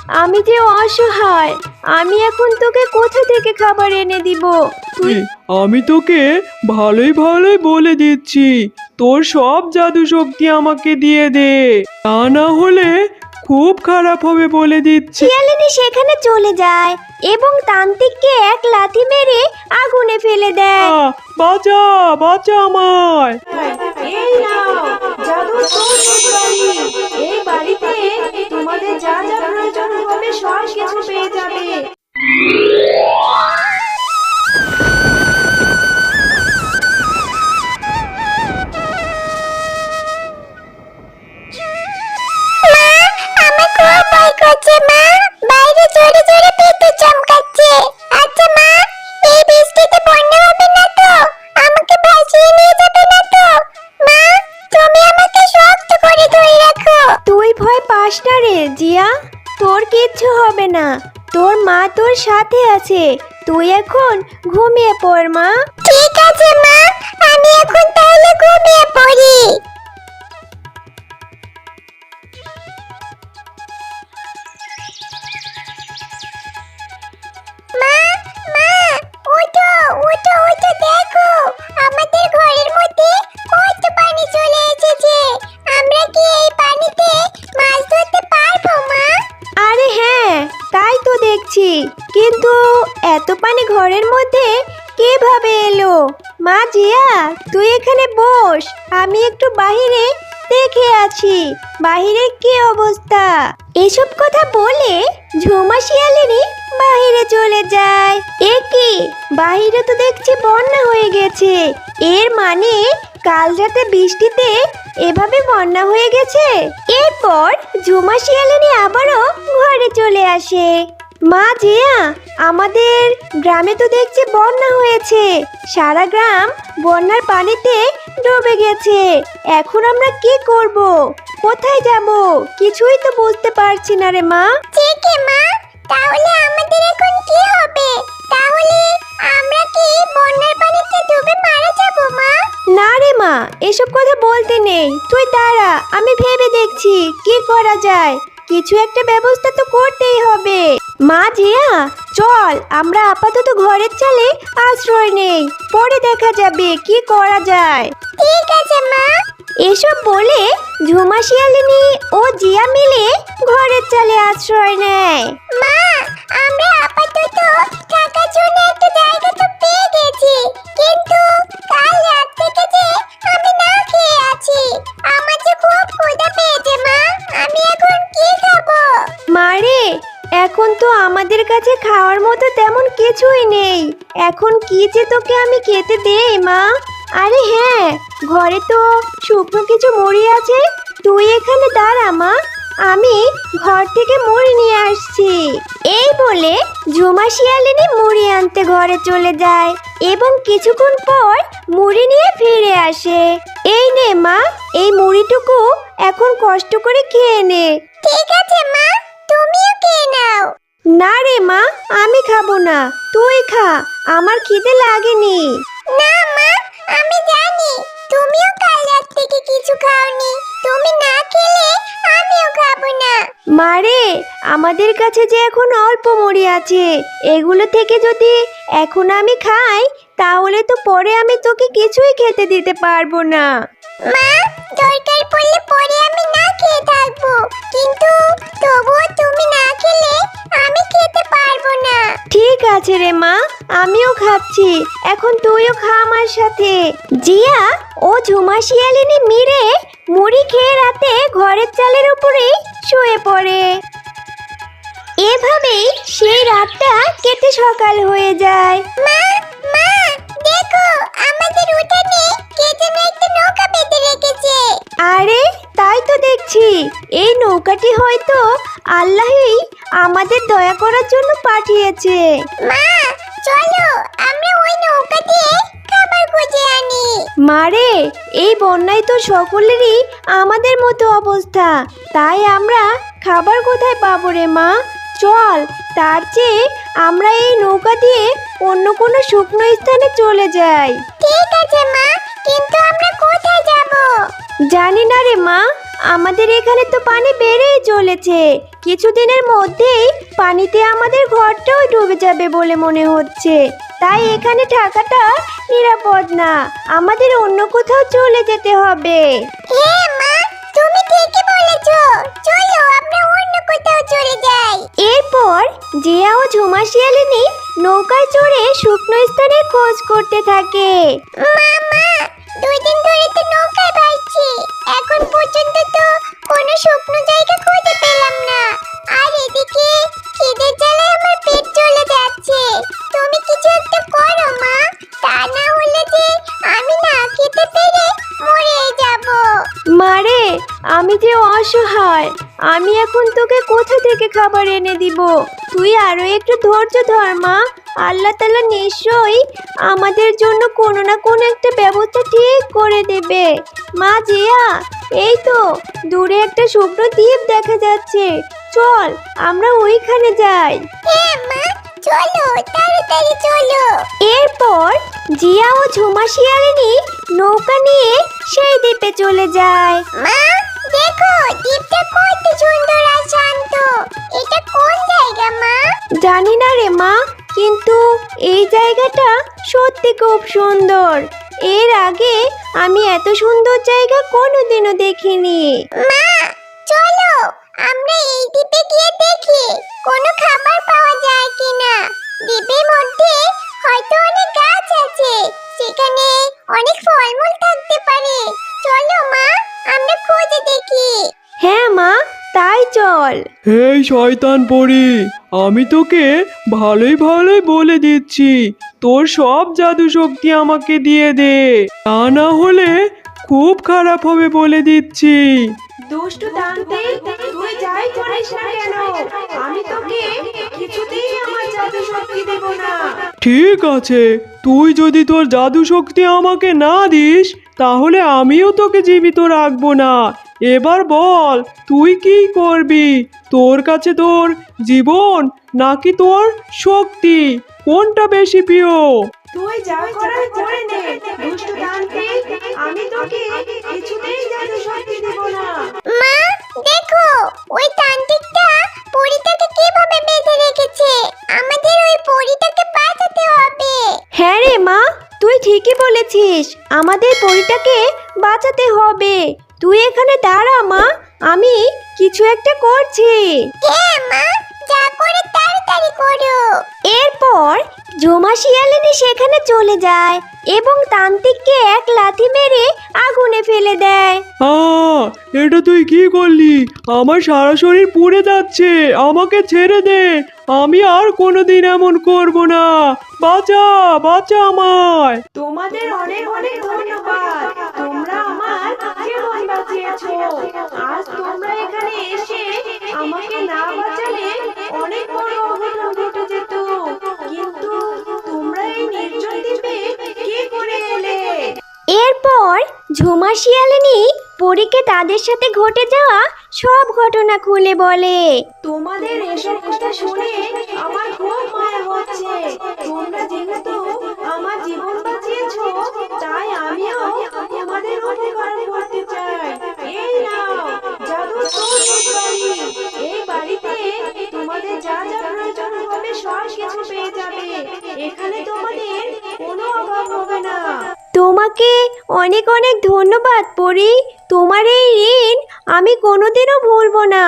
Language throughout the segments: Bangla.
আমি যে অসহায়, আমি এখন তোকে কোথা থেকে খাবার এনে দিব? তুই আমি তোকে ভালোই ভালোই বলে দিচ্ছি, তোর সব জাদু শক্তি আমাকে দিয়ে দে, তা না হলে খুব খারাপ হবে বলে দিচ্ছি। শিয়ালিনী সেখানে চলে যায় এবং তান্ত্রিককে এক লাথি মেরে আগুনে ফেলে দেয়। বাঁচা বাঁচা আমায়। এই নাও জাদুর তরমুজ বাড়ি। এই বাড়িতে তোমাদের যা যা প্রয়োজন হবে সব কিছু পেয়ে যাবে। আমার খুব ভয় করছে মা, বাইরে জোরে জোরে বিদ্যুৎ চমকাচ্ছে। আচ্ছা মা, এই বৃষ্টিতে বন্যা হবে না তো? আমাকে ভাসিয়ে নিয়ে যাবে না তো? মা, তুমি আমাকে শক্ত করে ধরে রাখো। তুই ভয় পাস না রে জিয়া, তোর কিচ্ছু হবে না। তোর মা তোর সাথে আছে, তুই এখন ঘুমিয়ে পড় মা। ঠিক আছে মা, আমি এখন তাহলে ঘুমিয়ে পড়ি। মা, মা, উঠো উঠো উঠো, দেখো আমাদের ঘরের মধ্যে কত পানি চলে এসেছে। আমরা কি এই পানিতে মাছ ধরতে পারবো মা? আরে হ্যাঁ, তাই তো দেখছি, কিন্তু এত পানি ঘরের মধ্যে কিভাবে এলো? মা জিয়া, তুই এখানে বস, আমি একটু বাহিরে দেখে আছি বাহিরে কি অবস্থা। এসব কথা বলে ঝুমা শিয়ালিনী বাহিরে চলে যায়। এ কি, বাহিরে তো দেখছি বন্যা হয়ে গেছে। এর মানে কাল রাতে বৃষ্টিতে এভাবে বন্যা হয়ে গেছে। এরপর ঝুমা শিয়ালিনী আবারও ঘরে চলে আসে। মা জিয়া, আমাদের গ্রামে তো দেখছি বন্যা হয়েছে, সারা গ্রাম বন্যার পানিতে ডুবে গেছে। এখন আমরা কি করব? কোথায় যাব? কিছুই তো বুঝতে পারছি না রে মা। ঠিকই মা, তাহলে আমাদের এখন কি হবে? তাহলে আমরা কি বন্যার পানিতে ডুবে মারা যাব মা? না রে মা, এসব কথা বলতে নেই, তুই দাঁড়া, আমি ভেবে দেখছি কি করা যায়। কিছু একটা ব্যবস্থা তো করতেই হবে। মা জিয়া, চল আমরা আপাতত ঘরের চালে আশ্রয় নেই, পরে দেখা যাবে কি করা যায়। ঠিক আছে মা। এসব বলে ঝুমা শিয়ালিনী ও জিয়া মিলে ঘরের চালে আশ্রয় নেয়। মা, আমরা আপাতত থাকার জন্য একটা জায়গা তো পেয়ে গেছি, কিন্তু কাল রাত থেকে যে আমি না খেয়ে আছি, আমার যে খুব ক্ষুধা পেয়েছে মা, আমি এখন কি খাবো? মারে, এখন তো আমাদের কাছে খাওয়ার মতো তেমন কিছুই নেই, এখন কি যে তোকে আমি খেতে দেই মা? আরে হ্যাঁ, ঘরে তো শুকনো কিছু মুড়ি আছে, তুই এখানে দাঁড়া মা, আমি ঘর থেকে মুড়ি নিয়ে আসছি। এই বলে ঝুমা শিয়ালিনী মুড়ি আনতে ঘরে চলে যায় এবং কিছুক্ষণ পর মুড়ি নিয়ে ফিরে আসে। এই নে মা, এই মুড়িটুকু এখন কষ্ট করে খেয়ে নে। ঠিক আছে মা, তুমিও খেয়ে নাও। না রে মা, আমি খাবো না, তুই খা, আমার খিদে লাগেনি। না মা, আমি জানি তুমিও কাল রাত থেকে কিছু খাওনি, তুমি না খেলে আমিও খাবো না। মারে, আমাদের কাছে যে এখন অল্প মুড়ি আছে, এগুলো থেকে যদি এখন আমি খাই তাহলে তো পরে আমি তোকে কিছুই খেতে দিতে পারবো না। মা, দরকার পড়লে পরে আমি না খেয়ে থাকবো, কিন্তু তবুও তুমি না খেলে আমি খেতে পারবো না। ঠিক আছে রে মা, আমিও খাচ্ছি, এখন তুইও খা আমার সাথে। জিয়া ও ঝুমা শিয়ালিনী মিলে মুড়ি খেয়ে রাতে ঘরের চালের উপরেই শুয়ে পড়ে। এভাবেই সেই রাতটা কেটে সকাল হয়ে যায়। মা, মা, দেখো আমাদের উঠানে কে যেন একটা নৌকা বেঁধে রেখেছে। আরে তাই তো দেখছি, এই নৌকাটি হয়তো আল্লাহই আমাদের দয়া করার জন্য পাঠিয়েছে। মা, চলো আমরা ওই নৌকা দিয়ে খাবার খুঁজে আনি। মারে, এই বন্যায় তো সকলেরই আমাদের মতো অবস্থা, তাই আমরা খাবার কোথায় পাবো রে মা? চল, তার চেয়ে আমরা এই নৌকা দিয়ে অন্য কোনো শুকনো স্থানে চলে যাই। ঠিক আছে মা, কিন্তু আমরা কোথায় যাব? জানি না রে মা, আমাদের এখানে তো পানি বেড়েই চলেছে। কিছুদিনের মধ্যেই পানিতে আমাদের ঘরটাও ডুবে যাবে বলে মনে হচ্ছে। তাই এখানে থাকাটা নিরাপদ না, আমাদের অন্য কোথাও চলে যেতে হবে। হ্যাঁ মা, তুমি ঠিকই বলেছো। চলো আমরা অন্য কোথাও চলে যাই। এরপর জিয়া ও ঝুমা শিয়ালিনী নৌকায় চড়ে শুকনো স্থানের খোঁজ করতে থাকে। মামা, 2 দিন ধরে তো নৌকায় ভাসছি, এখন পর্যন্ত তো কোনো শুকনো জায়গা খুঁজে পেলাম না। আর এদিকে খিদের জ্বালায় আমার পেট চলে যাচ্ছে। তুমি কিছু একটা করো মা, তা না হলে যে আমি না খেতে পেরে মরে যাব। মারে, আমি যে অসহায়, আমি এখন তোকে কোথা থেকে খাবার এনে দিব? তুই আরো একটু ধৈর্য ধর মা। আল্লাহ তাআলা নিশ্চয়ই আমাদের জন্য কোনো না কোনো একটা ব্যবস্থা ঠিক করে দেবে। মা জিয়া, এই তো দূরে একটা শুকনো দ্বীপ দেখা যাচ্ছে, চল আমরা ওইখানে যাই। হ্যাঁ মা, চলো তাড়াতাড়ি চলো। এরপর জিয়া ও ঝুমা শিয়ালিনী নৌকা নিয়ে সেই দ্বীপে চলে যায়। মা দেখো, দ্বীপটা কত সুন্দর আর শান্ত। এটা কোন জায়গা মা? জানি না রে মা, কিন্তু এই জায়গাটা সত্যি খুব সুন্দর। এর আগে আমি এত সুন্দর জায়গা কোনোদিনও দেখিনি। মা চলো আমরা এই দ্বীপে গিয়ে দেখি কোনো খাবার পাওয়া যায় কিনা। দ্বীপের মধ্যে হয়তো অনেক গাছ আছে, সেখানে অনেক ফলমূল থাকতে পারে। চলো মা, আমরা খুঁজে দেখি। হ্যাঁ মা, তাই চল। এই শয়তান পরী, আমি তোকে ভালোই ভালোই বলে দিচ্ছি, তোর সব জাদু শক্তি আমাকে দিয়ে দে, তা না হলে খুব খারাপ হবে বলে দিচ্ছি। দুষ্টু তান্ত্রিক, তুই যাই করিস না কেন, আমি তোকে কিছুতেই আমার জাদু শক্তি দেব না। ঠিক আছে, তুই যদি তোর জাদু শক্তি আমাকে না দিস তাহলে আমিও তোকে জীবিত রাখবো না। এবার বল তুই কি করবি? তোর কাছে তোর জীবন নাকি তোর শক্তি, কোনটা বেশি প্রিয়? তুই যা করার করে নে দুষ্টু তান্ত্রিক, আমি তোকে কিছুতেই জাদু শক্তি দেব না। মা দেখো, ওই তান্ত্রিকটা পরীটাকে কিভাবে বেঁধে রেখেছে। আমাদের ওই পরীটাকে বাঁচাতে হবে। হ্যাঁ রে মা, তুই ঠিকই বলেছিস, আমাদের পরীটাকে বাঁচাতে হবে। তুই এখানে দাঁড়া মা, আমি কিছু একটা করছি। হ্যাঁ মা, যা করে তাড়াতাড়ি করো। এরপর ঝুমা শিয়ালিনী সেখানে চলে যায় এবং তান্ত্রিককে এক লাথি মেরে আগুনে ফেলে দেয়। এটা তুই কি করলি? আমার সারা শরীর পুড়ে যাচ্ছে, আমাকে ছেড়ে দে, আমি আর কোনোদিন এমন করব না। বাঁচা বাঁচা আমায়। তোমাদের অনেক অনেক ধন্যবাদ, তোমরা আমার জীবন বাঁচিয়েছো। আজ তোমরা এখানে এসে আমাকে না বাঁচালে অনেক বড় অঘটন ঘটে যেত। কিন্তু তোমরা এই নির্জন দ্বীপে কি করে এলে? এরপর ঝুমা শিয়ালিনী পরীকে তাদের সাথে ঘটে যাওয়া সব ঘটনা খুলে বলে। তোমাদের এসব কথা শুনে আমার খুব মায়া হচ্ছে। তোমরা যেহেতু আমার জীবন বাঁচিয়েছো, তাই আমিও তোমাদের উপকার করতে চাই। এই নাও জাদুর তরমুজ বাড়ি, এই বাড়িতে তোমাদের যা যা প্রয়োজন হবে সব কিছু পেয়ে যাবে। এখানে তোমাদের কোনো অভাব হবে না। তোমাকে অনেক অনেক ধন্যবাদ পরি, তোমার এই ঋণ আমি কোনোদিনও ভুলবো না।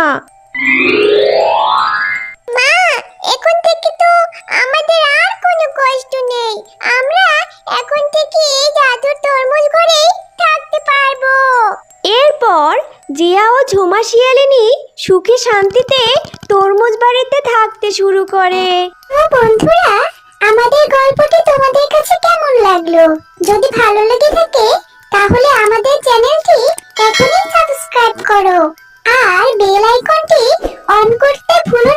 মা এখন থেকে তো আমাদের আর কোনো কষ্ট নেই। আমরা এখন থেকে এই জাদুর তরমুজ ঘরেই থাকতে পারবো। এরপর জিয়া ও ঝুমা শিয়ালিনী সুখে শান্তিতে তরমুজ বাড়িতে থাকতে শুরু করে। বন্ধুরা, আমাদের গল্পটি তোমাদের কাছে কেমন লাগলো? যদি ভালো লেগে থাকে তাহলে আমাদের চ্যানেলটি এখনই সাবস্ক্রাইব করো আর বেল আইকনটি অন করতে ভুলো